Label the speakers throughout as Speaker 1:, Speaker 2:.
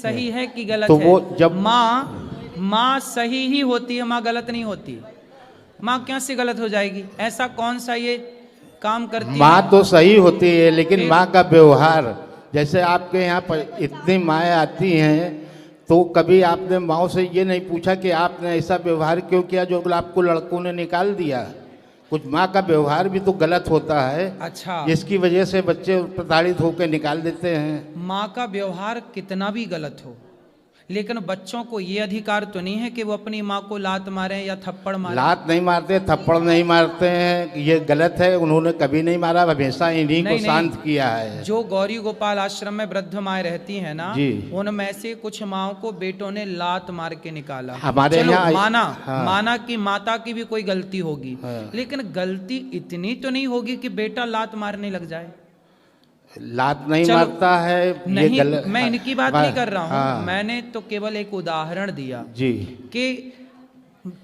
Speaker 1: सही है कि गलत
Speaker 2: तो
Speaker 1: है?
Speaker 2: वो जब
Speaker 1: माँ सही ही होती है, माँ गलत नहीं होती। माँ कैसे गलत हो जाएगी? ऐसा कौन सा ये काम करती है?
Speaker 2: माँ तो सही होती है, लेकिन
Speaker 1: फिर?
Speaker 2: माँ का व्यवहार, जैसे आपके यहाँ पर इतनी माएँ आती हैं, तो कभी आपने माँ से ये नहीं पूछा कि आपने ऐसा व्यवहार क्यों किया जो आपको लड़कों ने निकाल दिया? कुछ माँ का व्यवहार भी तो गलत होता है,
Speaker 1: अच्छा,
Speaker 2: जिसकी वजह से बच्चे प्रताड़ित होकर निकाल देते हैं।
Speaker 1: माँ का व्यवहार कितना भी गलत हो, लेकिन बच्चों को ये अधिकार तो नहीं है कि वो अपनी माँ को लात मारें या थप्पड़ मारें।
Speaker 2: लात नहीं मारते, थप्पड़ नहीं मारते हैं, ये गलत है। उन्होंने कभी नहीं मारा, हमेशा इन्हीं को शांत किया है।
Speaker 1: जो गौरी गोपाल आश्रम में वृद्ध माएँ रहती हैं ना,
Speaker 2: जी,
Speaker 1: उनमें से कुछ माओ को बेटों ने लात मार के निकाला।
Speaker 2: हमारे
Speaker 1: चलो
Speaker 2: यहाँ
Speaker 1: माना,
Speaker 2: हाँ,
Speaker 1: माना कि माता की भी कोई गलती होगी,
Speaker 2: हाँ,
Speaker 1: लेकिन गलती इतनी तो नहीं होगी कि बेटा लात मारने लग जाए।
Speaker 2: लात नहीं मारता है,
Speaker 1: नहीं,
Speaker 2: ये गलत।
Speaker 1: मैं इनकी बात नहीं कर रहा हूँ,
Speaker 2: हाँ,
Speaker 1: मैंने तो केवल एक उदाहरण दिया
Speaker 2: जी,
Speaker 1: कि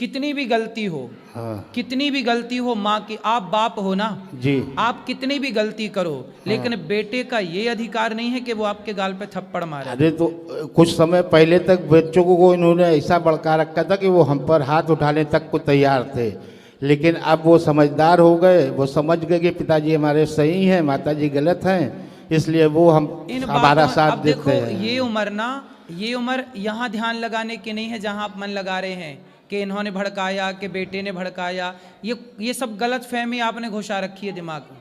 Speaker 1: कितनी भी गलती हो,
Speaker 2: हाँ,
Speaker 1: कितनी भी गलती हो माँ की, आप बाप हो ना
Speaker 2: जी,
Speaker 1: आप कितनी भी गलती करो, लेकिन बेटे का ये अधिकार नहीं है कि वो आपके गाल पे थप्पड़ मारे।
Speaker 2: अरे तो कुछ समय पहले तक बच्चों को इन्होंने ऐसा भड़का रखा था कि वो हम पर हाथ उठाने तक को तैयार थे, लेकिन अब वो समझदार हो गए, वो समझ गए कि पिताजी हमारे सही हैं, माताजी गलत हैं, इसलिए वो हमारा साथ देते हैं।
Speaker 1: ये उम्र ना, ये उम्र यहाँ ध्यान लगाने की नहीं है जहाँ आप मन लगा रहे हैं कि इन्होंने भड़काया, कि बेटे ने भड़काया। ये सब गलत फहमी आपने घुसा रखी है दिमाग में,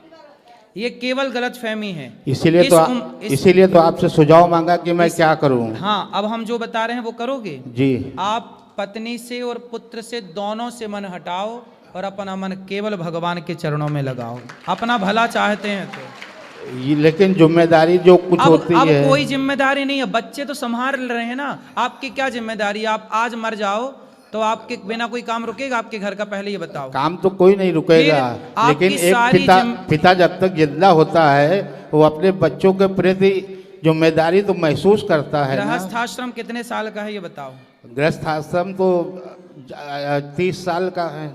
Speaker 1: ये केवल गलत फहमी है।
Speaker 2: इसीलिए तो आपसे सुझाव मांगा कि मैं क्या करूं।
Speaker 1: हाँ, अब हम जो बता रहे हैं वो करोगे जी। आप पत्नी से और पुत्र से दोनों से मन हटाओ और अपना मन केवल भगवान के चरणों में लगाओ, अपना भला चाहते हैं तो।
Speaker 2: लेकिन जिम्मेदारी जो कुछ होती
Speaker 1: अब
Speaker 2: है,
Speaker 1: कोई जिम्मेदारी नहीं है, बच्चे तो संभाल रहे हैं ना, आपकी क्या जिम्मेदारी? आप आज मर जाओ तो आपके बिना कोई काम रुकेगा आपके घर का? पहले ये बताओ। काम
Speaker 2: तो कोई नहीं रुकेगा, लेकिन एक पिता जब तक जिंदा होता है वो अपने बच्चों के प्रति जिम्मेदारी तो महसूस करता है।
Speaker 1: गृहस्थाश्रम कितने साल का है ये बताओ?
Speaker 2: गृहस्थाश्रम तो 30 साल का है।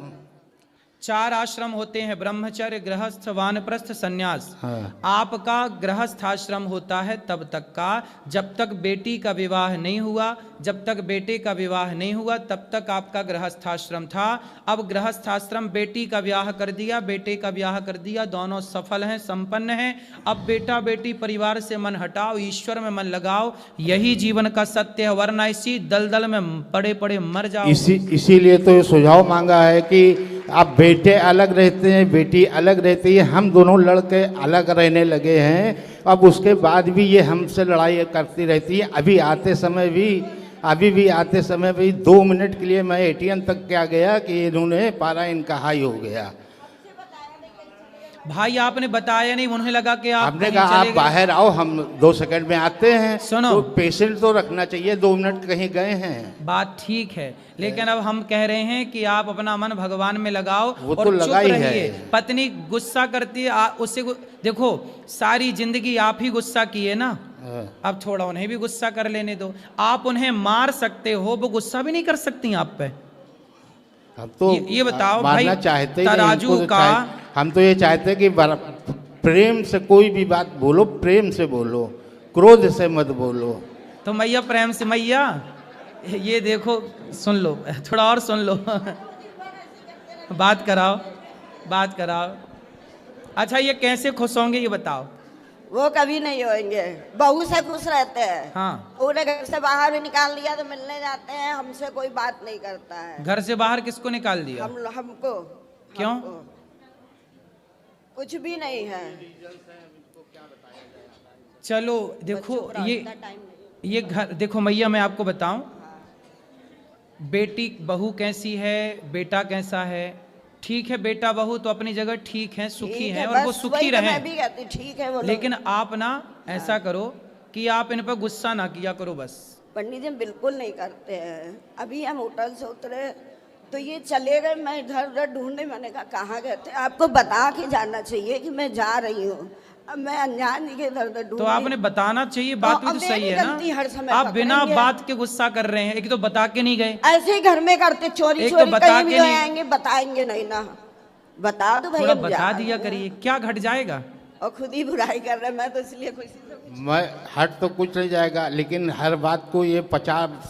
Speaker 1: 4 आश्रम होते हैं, ब्रह्मचर्य, गृहस्थ, वानप्रस्थ, सन्यास।
Speaker 2: हाँ।
Speaker 1: आपका गृहस्थाश्रम होता है तब तक का जब तक बेटी का विवाह नहीं हुआ, जब तक बेटे का विवाह नहीं हुआ तब तक आपका गृहस्थाश्रम था। अब गृहस्थाश्रम, बेटी का ब्याह कर दिया, बेटे का ब्याह कर दिया, दोनों सफल हैं, संपन्न हैं। अब बेटा बेटी परिवार से मन हटाओ, ईश्वर में मन लगाओ, यही जीवन का सत्य है, वरना इसी दलदल में पड़े पड़े मर जाओ।
Speaker 2: इसीलिए तो ये सुझाव मांगा है कि अब बेटे अलग रहते हैं, बेटी अलग रहती है, हम दोनों लड़के अलग रहने लगे हैं। अब उसके बाद भी ये हमसे लड़ाई करती रहती है। अभी भी आते समय भी 2 मिनट के लिए मैं एटीएम तक क्या गया कि इन्होंने पारा इनका हाई हो गया।
Speaker 1: भाई आपने बताया नहीं, उन्हें लगा कि
Speaker 2: आपने कहा आप बाहर आओ, हम 2 सेकंड में आते हैं।
Speaker 1: सुनो,
Speaker 2: तो पेशेंट तो रखना चाहिए, 2 मिनट कहीं गए हैं,
Speaker 1: बात ठीक है, लेकिन अब हम कह रहे हैं कि आप अपना मन भगवान में लगाओ
Speaker 2: वो
Speaker 1: और
Speaker 2: तो
Speaker 1: चुप
Speaker 2: रहिए।
Speaker 1: है। पत्नी गुस्सा करती है, उससे देखो सारी जिंदगी आप ही गुस्सा किए ना, अब थोड़ा उन्हें भी गुस्सा कर लेने दो। आप उन्हें मार सकते हो, वो गुस्सा भी नहीं कर सकती आप पे।
Speaker 2: हम तो
Speaker 1: ये बताओ भाई,
Speaker 2: चाहते
Speaker 1: तराजू का
Speaker 2: हम तो ये चाहते कि प्रेम से कोई भी बात बोलो, प्रेम से बोलो, क्रोध से मत बोलो। तो
Speaker 1: मैया प्रेम से, मैया ये देखो, सुन लो, थोड़ा और सुन लो बात कराओ। अच्छा, ये कैसे खुश होंगे ये बताओ?
Speaker 3: वो कभी नहीं होंगे, बहू से खुश रहते हैं।
Speaker 1: हाँ,
Speaker 3: उन्हें घर से बाहर भी निकाल दिया तो मिलने जाते हैं, हमसे कोई बात नहीं करता है।
Speaker 1: घर से बाहर किसको निकाल दिया?
Speaker 3: हमको।
Speaker 1: क्यों?
Speaker 3: कुछ भी नहीं है।
Speaker 1: चलो देखो, ये घर देखो मैया, मैं आपको बताऊं, बेटी बहू कैसी है, बेटा कैसा है, ठीक है, बेटा बहू तो अपनी जगह ठीक है, सुखी है, और वो सुखी रहे।
Speaker 3: मैं भी कहती ठीक है वो,
Speaker 1: लेकिन आप ना ऐसा करो कि आप इन पर गुस्सा ना किया करो बस।
Speaker 3: पंडित जी बिल्कुल नहीं करते हैं। अभी हम होटल से उतरे तो ये चले गए, मैं इधर उधर ढूंढने, मैंने कहा कहाँ गए थे? आपको बता के जाना चाहिए कि मैं जा रही हूँ। अब मैं अनजान के इधर उधर ढूंढ,
Speaker 1: तो आपने बताना चाहिए, बात भी तो सही है ना।
Speaker 3: हर समय
Speaker 1: आप बिना बात के गुस्सा कर रहे हैं। एक तो बता के नहीं गए,
Speaker 3: ऐसे ही घर में करते, चोरी
Speaker 1: तो
Speaker 3: चोरी
Speaker 1: बता
Speaker 3: कहीं भी आएंगे, बताएंगे नहीं ना। बता दो भैया,
Speaker 1: बता दिया करिए, क्या घट जाएगा?
Speaker 3: और खुद ही बुराई कर रहे हैं। मैं तो इसलिए खुशी से
Speaker 2: मैं हट तो कुछ नहीं जाएगा, लेकिन हर बात को ये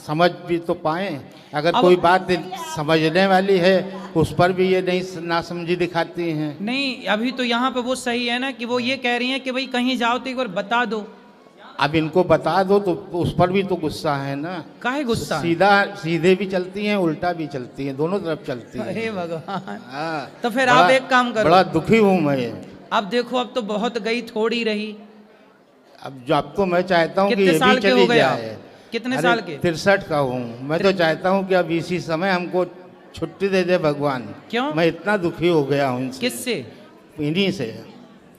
Speaker 2: समझ भी तो पाए। अगर
Speaker 1: अब-
Speaker 2: कोई बात समझने वाली है उस पर भी ये नहीं नासमझी दिखाती हैं।
Speaker 1: नहीं, अभी तो यहाँ पे वो सही है ना कि वो ये कह रही हैं कि भाई कहीं जाओ तो एक बार बता दो।
Speaker 2: अब इनको बता दो तो उस पर भी तो गुस्सा है ना।
Speaker 1: काहे गुस्सा है?
Speaker 2: सीधे भी चलती हैं, उल्टा भी चलती हैं, दोनों तरफ चलती हैं।
Speaker 1: अरे भगवान।
Speaker 2: हाँ,
Speaker 1: तो फिर आप एक काम करो।
Speaker 2: बड़ा दुखी हूँ मैं।
Speaker 1: अब देखो, अब तो बहुत गई, थोड़ी रही।
Speaker 2: अब तो मैं चाहता हूँ कि
Speaker 1: कितने
Speaker 2: ये
Speaker 1: साल
Speaker 2: भी
Speaker 1: के हो
Speaker 2: चली
Speaker 1: गए आप?
Speaker 2: जाए।
Speaker 1: कितने
Speaker 2: अरे,
Speaker 1: साल के?
Speaker 2: 63 का हूँ मैं। तो चाहता हूँ कि अब इसी समय हमको छुट्टी दे दे भगवान।
Speaker 1: क्यों?
Speaker 2: मैं इतना दुखी हो गया हूँ इनसे।
Speaker 1: किससे?
Speaker 2: इन्हीं से।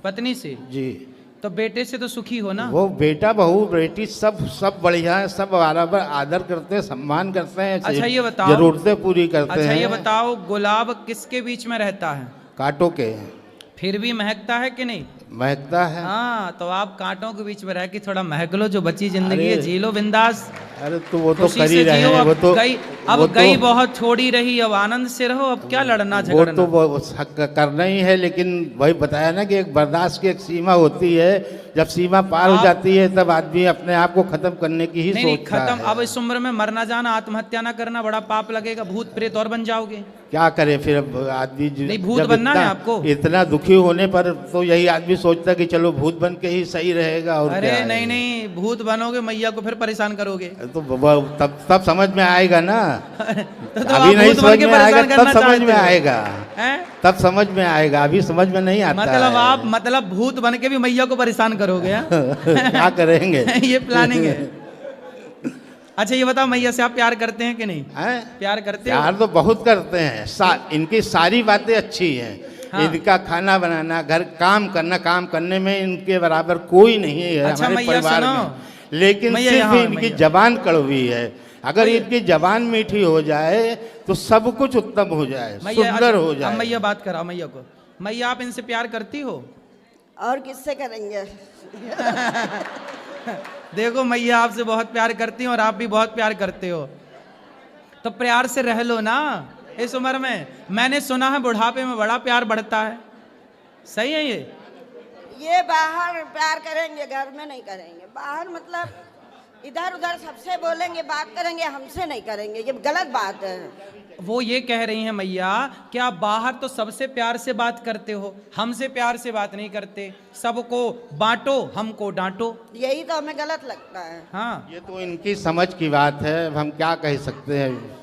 Speaker 1: पत्नी से?
Speaker 2: जी।
Speaker 1: तो बेटे से तो सुखी हो ना?
Speaker 2: वो बेटा बहू बेटी सब बढ़िया है, सब बराबर आदर करते हैं, सम्मान करते हैं।
Speaker 1: अच्छा ये बताओ,
Speaker 2: जरूरतें पूरी करते हैं।
Speaker 1: अच्छा ये बताओ, गुलाब किसके बीच में रहता है?
Speaker 2: कांटों के।
Speaker 1: फिर भी महकता है कि नहीं?
Speaker 2: महकता है।
Speaker 1: हाँ, तो आप कांटों के बीच में रह के थोड़ा महक लो। जो बची जिंदगी है
Speaker 2: अरे,
Speaker 1: जी लो बिंदास।
Speaker 2: अरे तो वो तो
Speaker 1: खुशी
Speaker 2: कर ही
Speaker 1: से
Speaker 2: रहे
Speaker 1: जियो।
Speaker 2: हैं।
Speaker 1: अब
Speaker 2: वो तो
Speaker 1: गई, अब
Speaker 2: वो
Speaker 1: गई
Speaker 2: तो,
Speaker 1: बहुत, छोड़ी रही, अब आनंद से रहो। अब क्या लड़ना
Speaker 2: वो
Speaker 1: झगड़ना?
Speaker 2: तो वो करना ही है, लेकिन वही बताया ना कि एक बर्दाश्त की एक सीमा होती है। जब सीमा पार हो जाती है तब आदमी अपने आप को खत्म करने की ही
Speaker 1: नहीं
Speaker 2: सोचता
Speaker 1: खत्म।
Speaker 2: है।
Speaker 1: अब इस उम्र में मरना जाना, आत्महत्या ना करना, बड़ा पाप लगेगा। भूत प्रेत और बन जाओगे।
Speaker 2: क्या करे फिर अब आदमी
Speaker 1: नहीं, भूत
Speaker 2: जब
Speaker 1: बनना है आपको।
Speaker 2: इतना दुखी होने पर तो यही आदमी सोचता है कि चलो भूत बन के ही सही रहेगा। और
Speaker 1: अरे
Speaker 2: क्या है।
Speaker 1: नहीं नहीं, भूत बनोगे मैया को फिर परेशान करोगे।
Speaker 2: तो तब समझ में आएगा ना।
Speaker 1: तो
Speaker 2: अभी
Speaker 1: आप
Speaker 2: नहीं
Speaker 1: भूत बन
Speaker 2: समझ
Speaker 1: के
Speaker 2: में आएगा,
Speaker 1: परेशान करना
Speaker 2: तब समझ
Speaker 1: चाहते
Speaker 2: में
Speaker 1: हो?
Speaker 2: आएगा।
Speaker 1: हैं?
Speaker 2: तब समझ में आएगा, अभी समझ में नहीं आता
Speaker 1: मतलब
Speaker 2: है।
Speaker 1: आप भूत बन के भी मैया को परेशान करोगे? हाँ?
Speaker 2: क्या करेंगे।
Speaker 1: ये प्लानिंग है। अच्छा ये बताओ, मैया से आप प्यार करते हैं कि नहीं?
Speaker 2: हैं?
Speaker 1: प्यार करते हो?
Speaker 2: प्यार तो बहुत करते हैं। इनकी सारी बातें अच्छी हैं।
Speaker 1: हाँ।
Speaker 2: इनका खाना बनाना, घर काम करना, काम करने में इनके बराबर कोई नहीं है
Speaker 1: अच्छा,
Speaker 2: हमारे
Speaker 1: मैया
Speaker 2: परिवार
Speaker 1: सुनो।
Speaker 2: में। लेकिन
Speaker 1: मैया
Speaker 2: सिर्फ
Speaker 1: यहाँ,
Speaker 2: इनकी
Speaker 1: मैया।
Speaker 2: जबान कड़वी है। अगर
Speaker 1: मैया।
Speaker 2: इनकी जबान मीठी हो जाए तो सब कुछ उत्तम हो जाए,
Speaker 1: मैया,
Speaker 2: सुंदर
Speaker 1: अच्छा,
Speaker 2: हो
Speaker 1: अब
Speaker 2: जाए।
Speaker 1: मैया बात कराओ मैया को। मैया आप इनसे प्यार करती हो?
Speaker 3: और किससे करेंगे?
Speaker 1: देखो मैया आपसे बहुत प्यार करती हैं और आप भी बहुत प्यार करते हो, तो प्यार से रह लो ना इस उम्र में। मैंने सुना है बुढ़ापे में बड़ा प्यार बढ़ता है। सही है
Speaker 3: ये बाहर प्यार करेंगे, घर में नहीं करेंगे। बाहर मतलब इधर उधर सबसे बोलेंगे, बात करेंगे, हमसे नहीं करेंगे। ये गलत बात है।
Speaker 1: वो ये कह रही हैं मैया कि आप बाहर तो सबसे प्यार से बात करते हो, हमसे प्यार से बात नहीं करते। सबको बांटो, हमको डांटो।
Speaker 3: यही तो हमें गलत लगता है।
Speaker 1: हाँ,
Speaker 2: ये तो इनकी समझ की बात है, अब हम क्या कह सकते हैं।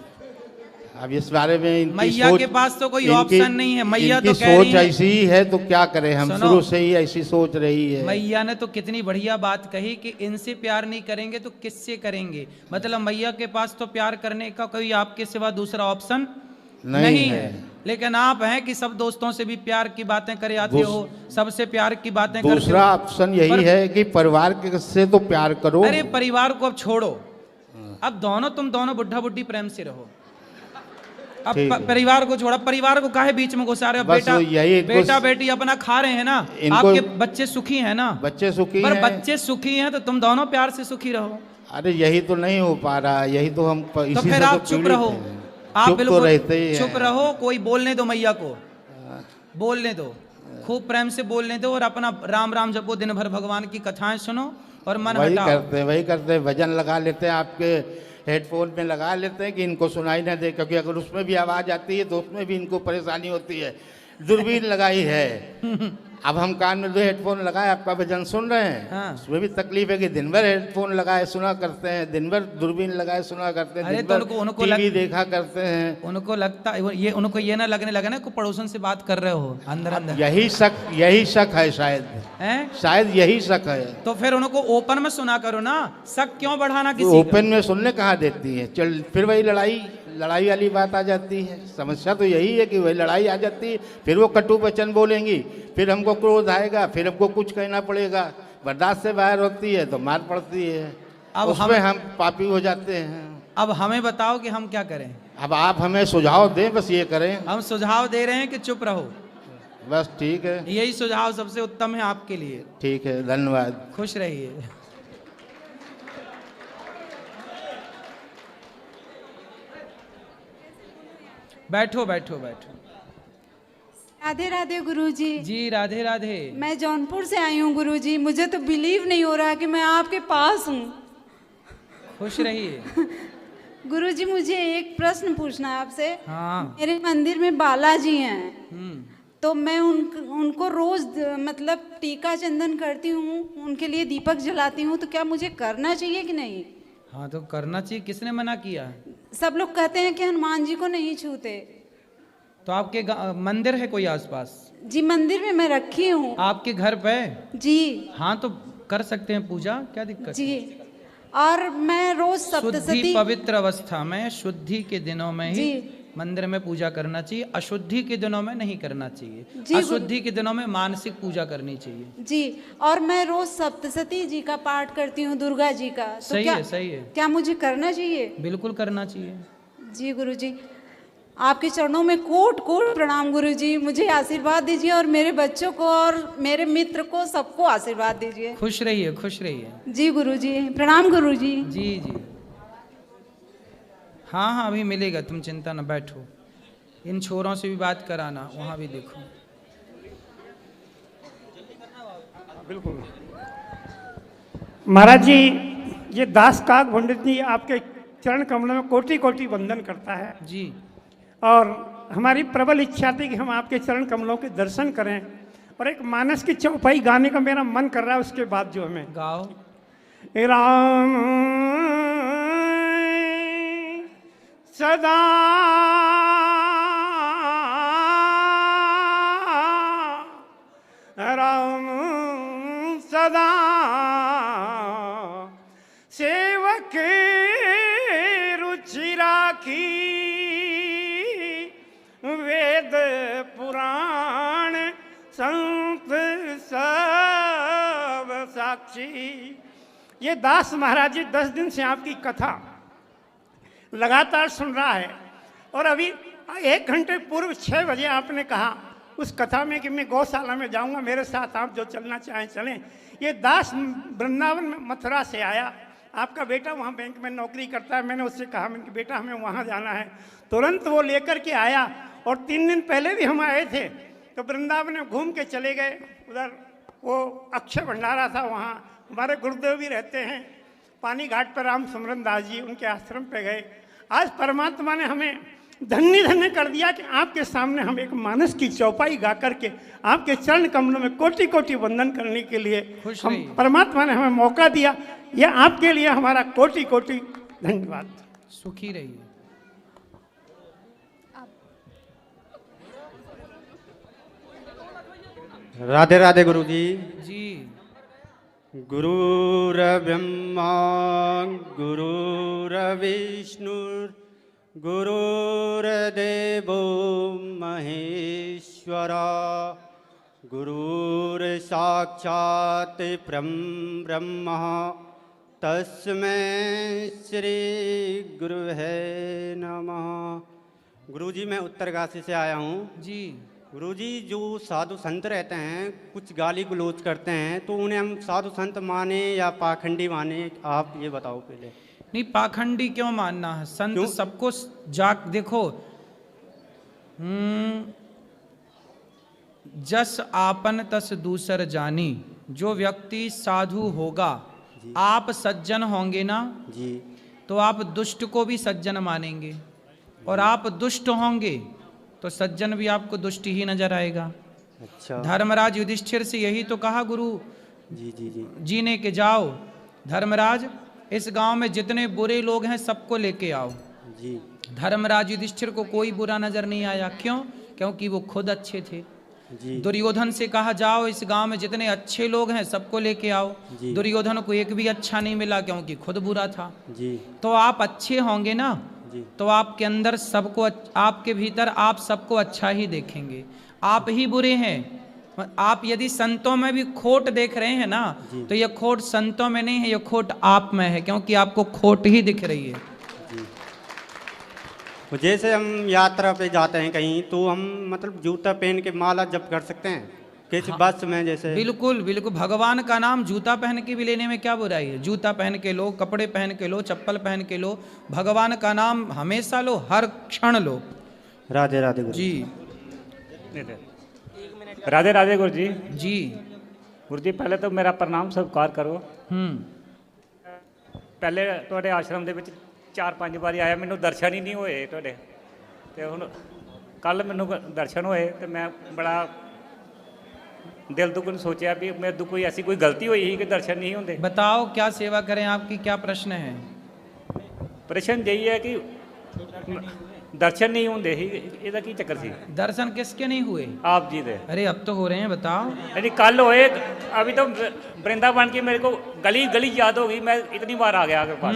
Speaker 2: अब इस बारे में इनकी
Speaker 1: मैया
Speaker 2: सोच,
Speaker 1: के पास तो कोई
Speaker 2: इनकी-
Speaker 1: ऑप्शन नहीं है। मैया
Speaker 2: इनकी
Speaker 1: तो कह रही
Speaker 2: सोच
Speaker 1: हैं,
Speaker 2: ऐसी ही है तो क्या करें हम।
Speaker 1: सुनो।
Speaker 2: शुरू से ही ऐसी सोच रही है।
Speaker 1: मैया ने तो कितनी बढ़िया बात कही कि इनसे प्यार नहीं करेंगे तो किससे करेंगे। मतलब मैया के पास तो प्यार करने का कोई आपके सिवा दूसरा ऑप्शन नहीं है। लेकिन आप हैं कि सब दोस्तों से भी प्यार की बातें करे आते हो, सबसे प्यार की बातें करते हो।
Speaker 2: दूसरा ऑप्शन यही है कि परिवार के से तो प्यार करो।
Speaker 1: अरे परिवार को अब छोड़ो, अब तुम दोनों बुढ़ा बुढ़ी प्रेम से रहो। अब
Speaker 2: ठीक है।
Speaker 1: परिवार को छोड़ा, परिवार को काहे बीच में घुसा रहे हो?
Speaker 2: बस यही
Speaker 1: बेटा बेटी अपना खा रहे हैं ना, आपके बच्चे सुखी हैं ना।
Speaker 2: बच्चे सुखी
Speaker 1: पर
Speaker 2: हैं।
Speaker 1: बच्चे सुखी हैं तो तुम दोनों प्यार से सुखी रहो।
Speaker 2: अरे यही तो नहीं हो पा रहा, यही तो हम
Speaker 1: तो
Speaker 2: इसी
Speaker 1: फिर
Speaker 2: से
Speaker 1: आप
Speaker 2: तो
Speaker 1: चुप
Speaker 2: पीड़ित
Speaker 1: रहो।
Speaker 2: हैं।
Speaker 1: आप
Speaker 2: चुप तो
Speaker 1: बिल्कुल
Speaker 2: रहते ही
Speaker 1: चुप
Speaker 2: हैं।
Speaker 1: रहो। कोई बोलने दो मैया को, बोलने दो, खूब प्रेम से बोलने दो और अपना राम राम जपो, दिन भर भगवान की कथाएं सुनो और मन
Speaker 2: वही
Speaker 1: हटाओ।
Speaker 2: वही करते हैं। वजन लगा लेते हैं, आपके हेडफोन में लगा लेते हैं कि इनको सुनाई ना दे, क्योंकि अगर उसमें भी आवाज़ आती है तो उसमें भी इनको परेशानी होती है। दूरबीन लगाई है, अब हम कान में दो हेडफोन लगाए, आपका भजन सुन रहे हैं।
Speaker 1: हाँ।
Speaker 2: उसमें भी तकलीफ है कि दिन भर हेडफोन लगाए सुना करते हैं, दिन भर दूरबीन लगाए सुना करते हैं,
Speaker 1: अरे
Speaker 2: दिन
Speaker 1: तो
Speaker 2: भर
Speaker 1: उनको
Speaker 2: टीवी देखा करते हैं।
Speaker 1: उनको लगता ये, उनको ये ना लगने लगे ना कि पड़ोसन से बात कर रहे हो अंदर अंदर।
Speaker 2: यही शक है शायद।
Speaker 1: हैं?
Speaker 2: शायद यही शक है।
Speaker 1: तो फिर उनको ओपन में सुना करो ना, शक क्यों बढ़ाना
Speaker 2: तो
Speaker 1: किसी का?
Speaker 2: ओपन में सुनने कहाँ देती है। चल फिर वही लड़ाई वाली बात आ जाती है। समस्या तो यही है कि वही लड़ाई आ जाती है, फिर वो कटु वचन बोलेंगी, फिर हमको क्रोध आएगा, फिर हमको कुछ कहना पड़ेगा। बर्दाश्त से बाहर होती है तो मार पड़ती है।
Speaker 1: अब
Speaker 2: उसमें हम पापी हो जाते हैं।
Speaker 1: अब हमें बताओ कि हम क्या करें।
Speaker 2: अब आप हमें सुझाव दें, बस ये करें।
Speaker 1: हम सुझाव दे रहे हैं कि चुप रहो।
Speaker 2: बस ठीक है।
Speaker 1: यही सुझाव सबसे उत्तम है आपके लिए।
Speaker 2: ठीक है, धन्यवाद।
Speaker 1: खुश रहिए। बैठो बैठो बैठो।
Speaker 4: राधे राधे गुरुजी।
Speaker 1: जी राधे राधे।
Speaker 4: मैं जौनपुर से आई हूँ गुरुजी, मुझे तो बिलीव नहीं हो रहा कि मैं आपके पास हूँ।
Speaker 1: खुश रहिए।
Speaker 4: गुरुजी मुझे एक प्रश्न पूछना है आपसे।
Speaker 1: हाँ।
Speaker 4: मेरे मंदिर में बालाजी हैं, तो मैं उनको रोज मतलब टीका चंदन करती हूँ, उनके लिए दीपक जलाती हूँ, तो क्या मुझे करना चाहिए कि नहीं?
Speaker 1: हाँ तो करना चाहिए, किसने मना किया?
Speaker 4: सब लोग कहते हैं कि हनुमान जी को नहीं छूते।
Speaker 1: तो आपके मंदिर है कोई आसपास?
Speaker 4: जी मंदिर में मैं रखी हूँ।
Speaker 1: आपके घर पे?
Speaker 4: जी।
Speaker 1: हाँ तो कर सकते हैं पूजा, क्या दिक्कत?
Speaker 4: जी। और मैं रोज
Speaker 1: शुद्धि
Speaker 4: सप्तशती
Speaker 1: पवित्र अवस्था में, शुद्धि के दिनों में ही
Speaker 4: जी।
Speaker 1: मंदिर में पूजा करना चाहिए, अशुद्धि के दिनों में नहीं करना चाहिए।
Speaker 4: जी,
Speaker 1: अशुद्धि के दिनों में मानसिक पूजा करनी चाहिए।
Speaker 4: जी। और मैं रोज सप्तशती जी का पाठ करती हूँ, दुर्गा जी का। तो
Speaker 1: सही
Speaker 4: क्या,
Speaker 1: है, सही है।
Speaker 4: क्या मुझे करना चाहिए?
Speaker 1: बिल्कुल करना चाहिए।
Speaker 4: जी गुरुजी, आपके चरणों में कोट कोट प्रणाम गुरुजी। मुझे आशीर्वाद दीजिए और मेरे बच्चों को और मेरे मित्र को सबको आशीर्वाद दीजिए।
Speaker 1: खुश रहिए, खुश रहिए।
Speaker 4: जी गुरुजी, प्रणाम गुरुजी।
Speaker 1: जी जी। हाँ हाँ अभी मिलेगा, तुम चिंता न बैठो। इन छोरों से भी बात कराना, वहाँ भी देखो।
Speaker 5: बिल्कुल महाराज जी, ये दास काग पंडित जी आपके चरण कमलों में कोटि कोटि वंदन करता है
Speaker 1: जी।
Speaker 5: और हमारी प्रबल इच्छा थी कि हम आपके चरण कमलों के दर्शन करें, और एक मानस की चौपाई गाने का मेरा मन कर रहा है। उसके बाद जो हमें
Speaker 1: गाओ।
Speaker 5: राम सदा राम सदा सेवक रुचि राखी, वेद पुराण संत सब साक्षी। ये दास महाराज जी 10 दिन से आपकी कथा लगातार सुन रहा है, और अभी 1 घंटे पूर्व 6 बजे आपने कहा उस कथा में कि मैं गौशाला में जाऊंगा, मेरे साथ आप जो चलना चाहें चलें। ये दास वृंदावन में मथुरा से आया, आपका बेटा वहाँ बैंक में नौकरी करता है। मैंने उससे कहा, मैंने कि बेटा हमें वहाँ जाना है। तुरंत वो लेकर के आया, और 3 दिन पहले भी हम आए थे तो वृंदावन में घूम के चले गए। उधर वो अक्षय भंडारा था, वहाँ हमारे गुरुदेव भी रहते हैं। पानी घाट पर राम सुमरन दास जी, उनके आश्रम पे गए। आज परमात्मा ने हमें धन्य धन्य कर दिया कि आपके सामने हम एक मानस की चौपाई गा करके आपके चरण कमलों में कोटि कोटि वंदन करने के लिए हम परमात्मा ने हमें मौका दिया। यह आपके लिए हमारा कोटि कोटि धन्यवाद।
Speaker 1: सुखी रहिए।
Speaker 6: राधे राधे गुरु जी।
Speaker 1: जी।
Speaker 6: गुरुर्ब्रह्मा गुरुर्विष्णु गुरुर्देवो महेश्वरा, गुरुर्साक्षात् ब्रह्म तस्मै श्री गुरुवे नमः। गुरुजी मैं उत्तरकाशी से आया हूँ।
Speaker 1: जी।
Speaker 6: गुरुजी जो साधु संत रहते हैं कुछ गाली गलौज करते हैं, तो उन्हें हम साधु संत माने या पाखंडी माने, आप ये बताओ पहले।
Speaker 1: नहीं, पाखंडी क्यों मानना है? संत सबको जाग देखो। जस आपन तस दूसर जानी। जो व्यक्ति साधु होगा, आप सज्जन होंगे ना
Speaker 6: जी,
Speaker 1: तो आप दुष्ट को भी सज्जन मानेंगे, और आप दुष्ट होंगे तो सज्जन भी आपको दुष्ट ही नजर आएगा।
Speaker 6: अच्छा।
Speaker 1: धर्मराज युधिष्ठिर से यही तो कहा गुरु
Speaker 6: जी जी जी
Speaker 1: जी ने कि जाओ धर्मराज, इस गांव में जितने बुरे लोग हैं सबको लेके आओ।
Speaker 6: जी।
Speaker 1: धर्मराज युधिष्ठिर को कोई बुरा नजर नहीं आया। क्यों? क्योंकि वो खुद अच्छे थे।
Speaker 6: जी।
Speaker 1: दुर्योधन से कहा जाओ इस गांव में जितने अच्छे लोग हैं सबको लेके आओ।
Speaker 6: जी।
Speaker 1: दुर्योधन को एक भी अच्छा नहीं मिला क्योंकि खुद बुरा था।
Speaker 6: जी।
Speaker 1: तो आप अच्छे होंगे ना,
Speaker 6: जी।
Speaker 1: तो आपके अंदर सबको, आपके भीतर आप सबको अच्छा ही देखेंगे। आप ही बुरे हैं। आप यदि संतों में भी खोट देख रहे हैं ना, तो यह खोट संतों में नहीं है, यह खोट आप में है, क्योंकि आपको खोट ही दिख रही है।
Speaker 6: जी। तो जैसे हम यात्रा पे जाते हैं कहीं, तो हम मतलब जूता पहन के माला जप कर सकते हैं किसी बस में जैसे?
Speaker 1: बिल्कुल बिल्कुल। भगवान का नाम जूता पहन के भी लेने में क्या बुराई है? जूता पहन के लो, कपड़े पहन के लो, चप्पल पहन के लो, भगवान का नाम हमेशा लो, हर क्षण लो।
Speaker 6: राधे राधे गुरु
Speaker 1: जी।
Speaker 7: राधे राधे गुरु जी।
Speaker 1: जी।
Speaker 7: गुरु जी पहले तो मेरा प्रणाम स्वीकार करो। ਪਹਿਲੇ ਤੁਹਾਡੇ ਆਸ਼ਰਮ ਦੇ ਵਿੱਚ 4-5 ਵਾਰੀ ਆਇਆ, ਮੈਨੂੰ ਦਰਸ਼ਨ ਹੀ ਨਹੀਂ ਹੋਏ ਤੁਹਾਡੇ, ਤੇ ਹੁਣ ਕੱਲ ਮੈਨੂੰ ਦਰਸ਼ਨ ਹੋਏ ਤੇ ਮੈਂ ਬੜਾ ਦਿਲ ਤੋਂ ਕੁਝ ਸੋਚਿਆ ਵੀ ਮੇਰੇ ਤੋਂ ਕੋਈ ਐਸੀ ਕੋਈ ਗਲਤੀ ਹੋਈ ਸੀ ਕਿ ਦਰਸ਼ਨ नहीं ਹੁੰਦੇ।
Speaker 1: बताओ क्या सेवा करें, आपकी क्या प्रश्न है?
Speaker 7: प्रश्न यही है कि दर्शन नहीं ਹੁੰਦੇ ਸੀ, ਇਹਦਾ ਕੀ ਚੱਕਰ ਸੀ?
Speaker 1: दर्शन किसके नहीं हुए?
Speaker 7: आप जी दे।
Speaker 1: अरे अब तो हो रहे हैं, बताओ।
Speaker 7: यानी कल होए, अभी तो वृंदावन की मेरे को गली गली याद हो गई, मैं इतनी बार आ गया आपके पास।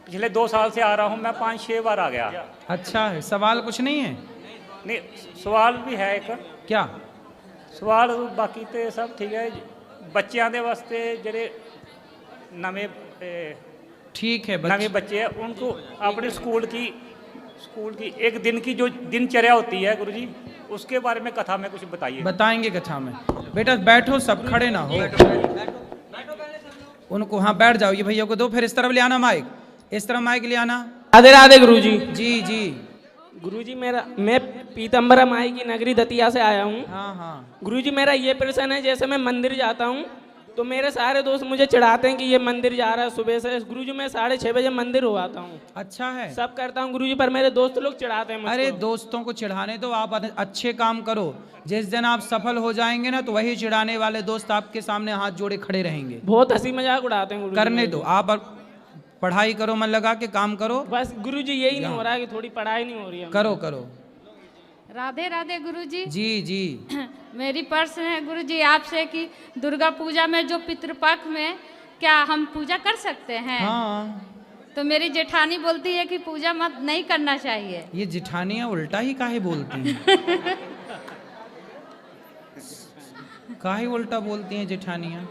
Speaker 7: पिछले 2 साल से आ रहा हूँ मैं, 5-6 बार आ गया।
Speaker 1: अच्छा है, सवाल कुछ नहीं है?
Speaker 7: नहीं, सवाल भी है एक।
Speaker 1: क्या
Speaker 7: सवाल? बाकी तो सब ठीक है। बच्चों के वास्ते ਜਿਹੜੇ नवे
Speaker 1: ठीक है,
Speaker 7: नवे बच्चे हैं, उनको अपने स्कूल की एक दिन की जो दिनचर्या होती है गुरु जी, उसके बारे में कथा में कुछ बताइए।
Speaker 1: बताएंगे कथा में। बेटा बैठो, सब खड़े ना हो। उनको हाँ बैठ जाओ, ये भैया को दो, फिर इस तरफ ले आना माइक, इस तरफ माइक ले आना।
Speaker 8: राधे राधे गुरु जी।
Speaker 1: जी जी।
Speaker 8: गुरु जी मैं पीतम्बरा माई की नगरी दतिया से आया हूँ।
Speaker 1: हाँ हाँ।
Speaker 8: गुरु जी मेरा ये प्रश्न है, जैसे मैं मंदिर जाता हूँ तो मेरे सारे दोस्त मुझे चिढ़ाते हैं कि ये मंदिर जा रहा है सुबह से। गुरु जी मैं 6:30 बजे मंदिर हो आता हूँ।
Speaker 1: अच्छा है,
Speaker 8: सब करता हूँ गुरु जी, पर मेरे दोस्त लोग चिढ़ाते हैं मुझको।
Speaker 1: अरे दोस्तों को चिढ़ाने दो, आप अच्छे काम करो। जिस दिन आप सफल हो जाएंगे ना, तो वही चिढ़ाने वाले दोस्त आपके सामने हाथ जोड़े खड़े रहेंगे।
Speaker 8: बहुत हंसी मजाक उड़ाते हैं गुरु जी।
Speaker 1: करने दो, आप पढ़ाई करो, मन लगा के काम करो।
Speaker 8: बस गुरु जी यही नहीं हो रहा है कि थोड़ी पढ़ाई नहीं हो रही है।
Speaker 1: करो करो।
Speaker 9: राधे राधे गुरु जी।
Speaker 1: जी जी।
Speaker 9: मेरी प्रश्न है गुरु जी आपसे कि दुर्गा पूजा में जो पितृपक्ष में क्या हम पूजा कर सकते हैं?
Speaker 1: हाँ।
Speaker 9: तो मेरी जेठानी बोलती है कि पूजा मत नहीं करना चाहिए।
Speaker 1: ये जेठानियाँ उल्टा ही काहे बोलती हैं? काहे उल्टा बोलती हैं जेठानियाँ?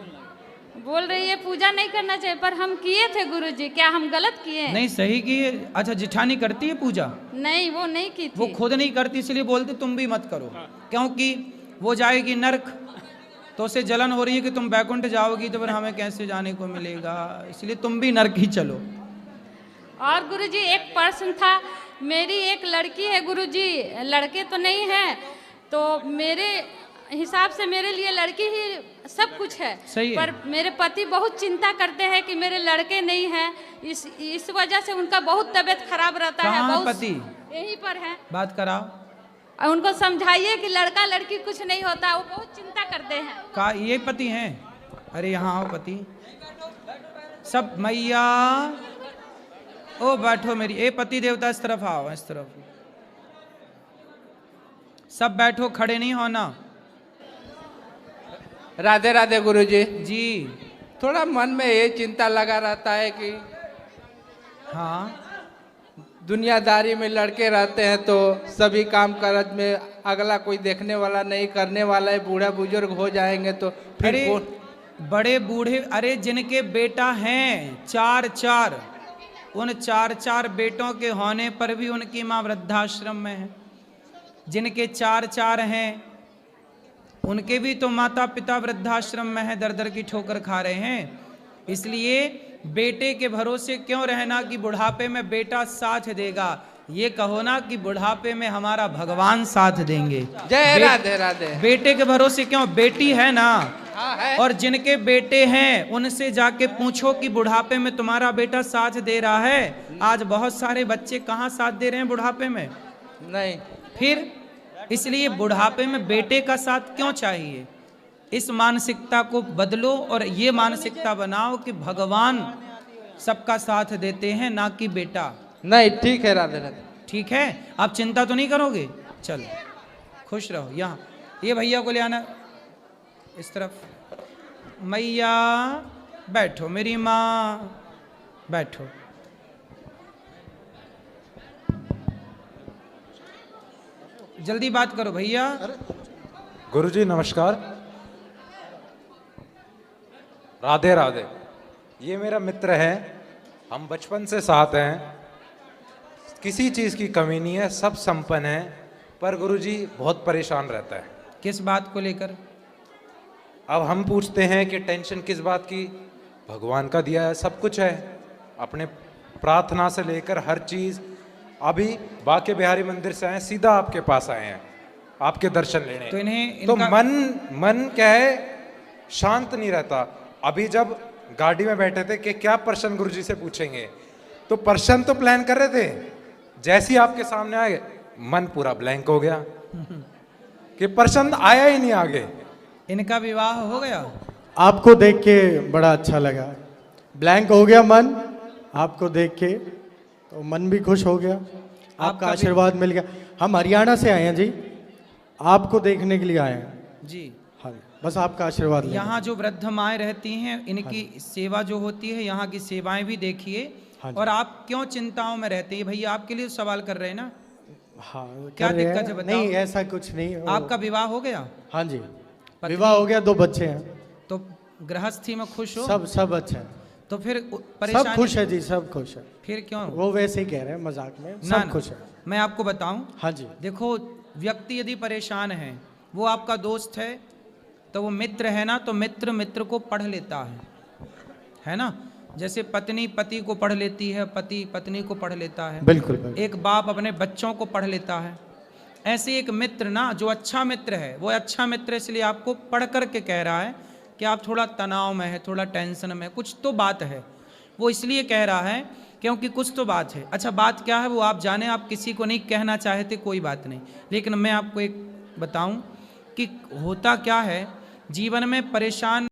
Speaker 9: बोल रही है पूजा नहीं करना चाहिए, पर हम किए थे गुरु जी, क्या हम गलत किए?
Speaker 1: नहीं, सही किए। अच्छा, जेठानी करती है पूजा?
Speaker 9: नहीं, वो नहीं की थी।
Speaker 1: वो खुद नहीं करती, इसलिए बोलते तुम भी मत करो, क्योंकि वो जाएगी नरक, तो उसे जलन हो रही है कि तुम बैकुंठ जाओगी, तो फिर हमें कैसे जाने को मिलेगा, इसलिए तुम भी नरक ही चलो।
Speaker 9: और गुरु जी एक प्रश्न था, मेरी एक लड़की है गुरु जी, लड़के तो नहीं है, तो मेरे हिसाब से मेरे लिए लड़की ही सब कुछ है।
Speaker 1: सही है।
Speaker 9: पर मेरे पति बहुत चिंता करते हैं कि मेरे लड़के नहीं हैं, इस वजह से उनका बहुत तबीयत खराब रहता है। बहुत
Speaker 1: पति?
Speaker 9: यहीं पर है।
Speaker 1: बात कराओ।
Speaker 9: और उनको समझाइए कि लड़का लड़की कुछ नहीं होता, वो बहुत चिंता करते हैं।
Speaker 1: का ये पति हैं? अरे यहाँ आओ पति सब। मैया ओ बैठो मेरी, ए पति देवता इस तरफ आओ, इस तरफ सब बैठो, खड़े नहीं होना।
Speaker 10: राधे राधे गुरु जी।
Speaker 1: जी।
Speaker 10: थोड़ा मन में ये चिंता लगा रहता है कि
Speaker 1: हाँ,
Speaker 10: दुनियादारी में लड़के रहते हैं तो सभी काम काज में अगला कोई देखने वाला नहीं, करने वाला है, बूढ़ा बुजुर्ग हो जाएंगे तो फिर
Speaker 1: अरे बड़े बूढ़े, अरे जिनके बेटा हैं 4-4, उन 4-4 बेटों के होने पर भी उनकी माँ वृद्धाश्रम में है। जिनके 4-4 हैं उनके भी तो माता पिता वृद्धाश्रम में है, दर दर की ठोकर खा रहे हैं। इसलिए बेटे के भरोसे क्यों रहना कि बुढ़ापे में बेटा साथ देगा, ये कहो ना कि बुढ़ापे में हमारा भगवान साथ देंगे।
Speaker 10: जय राधे राधे।
Speaker 1: बेटे के भरोसे क्यों, बेटी है ना।
Speaker 10: हाँ है।
Speaker 1: और जिनके बेटे हैं उनसे जाके पूछो कि बुढ़ापे में तुम्हारा बेटा साथ दे रहा है। आज बहुत सारे बच्चे कहाँ साथ दे रहे हैं बुढ़ापे में? नहीं। फिर इसलिए बुढ़ापे में बेटे का साथ क्यों चाहिए? इस मानसिकता को बदलो और ये मानसिकता बनाओ कि भगवान सबका साथ देते हैं, ना कि बेटा।
Speaker 10: नहीं, ठीक है राधे राधे।
Speaker 1: ठीक है, आप चिंता तो नहीं करोगे? चलो खुश रहो। यहाँ ये भैया को ले आना इस तरफ। मैया बैठो मेरी माँ, बैठो। जल्दी बात करो भैया।
Speaker 11: गुरुजी नमस्कार। राधे राधे। ये मेरा मित्र है, हम बचपन से साथ हैं, किसी चीज़ की कमी नहीं है, सब संपन्न है, पर गुरुजी बहुत परेशान रहता है।
Speaker 1: किस बात को लेकर?
Speaker 11: अब हम पूछते हैं कि टेंशन किस बात की? भगवान का दिया है, सब कुछ है, अपने प्रार्थना से लेकर हर चीज़। अभी बाके बिहारी मंदिर से आए, सीधा आपके पास आए हैं। आपके दर्शन लेने।
Speaker 1: तो इन्हें
Speaker 11: तो मन क्या है, शांत नहीं रहता। अभी जब गाड़ी में बैठे थे कि क्या प्रश्न गुरुजी से पूछेंगे, तो प्रश्न तो प्लान कर रहे थे, जैसे ही आपके सामने आए मन पूरा ब्लैंक हो गया कि प्रश्न आया ही नहीं आगे।
Speaker 1: इनका विवाह हो गया?
Speaker 12: आपको देख के बड़ा अच्छा लगा, ब्लैंक हो गया मन आपको देख के, तो मन भी खुश हो गया, आपका आशीर्वाद मिल गया। हम हरियाणा से आए हैं जी, आपको देखने के लिए आए हैं
Speaker 1: जी।
Speaker 12: हाँ, बस आपका आशीर्वाद लेना।
Speaker 1: यहाँ जो वृद्ध माएँ रहती हैं, इनकी सेवा जो होती है, यहाँ की सेवाएं भी देखिए। और आप क्यों चिंताओं में रहते हैं भैया? आपके लिए सवाल कर रहे हैं ना।
Speaker 12: हाँ,
Speaker 1: क्या दिक्कत है बताओ?
Speaker 12: नहीं ऐसा कुछ नहीं।
Speaker 1: आपका विवाह हो गया?
Speaker 12: हाँ जी, विवाह हो गया, 2 बच्चे हैं।
Speaker 1: तो गृहस्थी में खुश हो?
Speaker 12: सब अच्छा है।
Speaker 1: तो फिर
Speaker 12: सब खुश है जी, सब खुश है।
Speaker 1: फिर क्यों?
Speaker 12: वो वैसे ही कह रहे हैं मजाक में,
Speaker 1: ना,
Speaker 12: सब खुश है।
Speaker 1: मैं आपको बताऊं,
Speaker 12: हाँ जी,
Speaker 1: देखो व्यक्ति यदि परेशान है, वो आपका दोस्त है, तो वो मित्र है ना, तो मित्र को पढ़ लेता है ना। जैसे पत्नी पति को पढ़ लेती है, पति पत्नी को पढ़ लेता है,
Speaker 12: बिल्कुल।
Speaker 1: एक बाप अपने बच्चों को पढ़ लेता है। ऐसे एक मित्र ना, जो अच्छा मित्र है, वो अच्छा मित्र इसलिए आपको पढ़ करके कह रहा है कि आप थोड़ा तनाव में है, थोड़ा टेंशन में, कुछ तो बात है। वो इसलिए कह रहा है क्योंकि कुछ तो बात है। अच्छा, बात क्या है वो आप जाने, आप किसी को नहीं कहना चाहते, कोई बात नहीं, लेकिन मैं आपको एक बताऊं कि होता क्या है जीवन में परेशान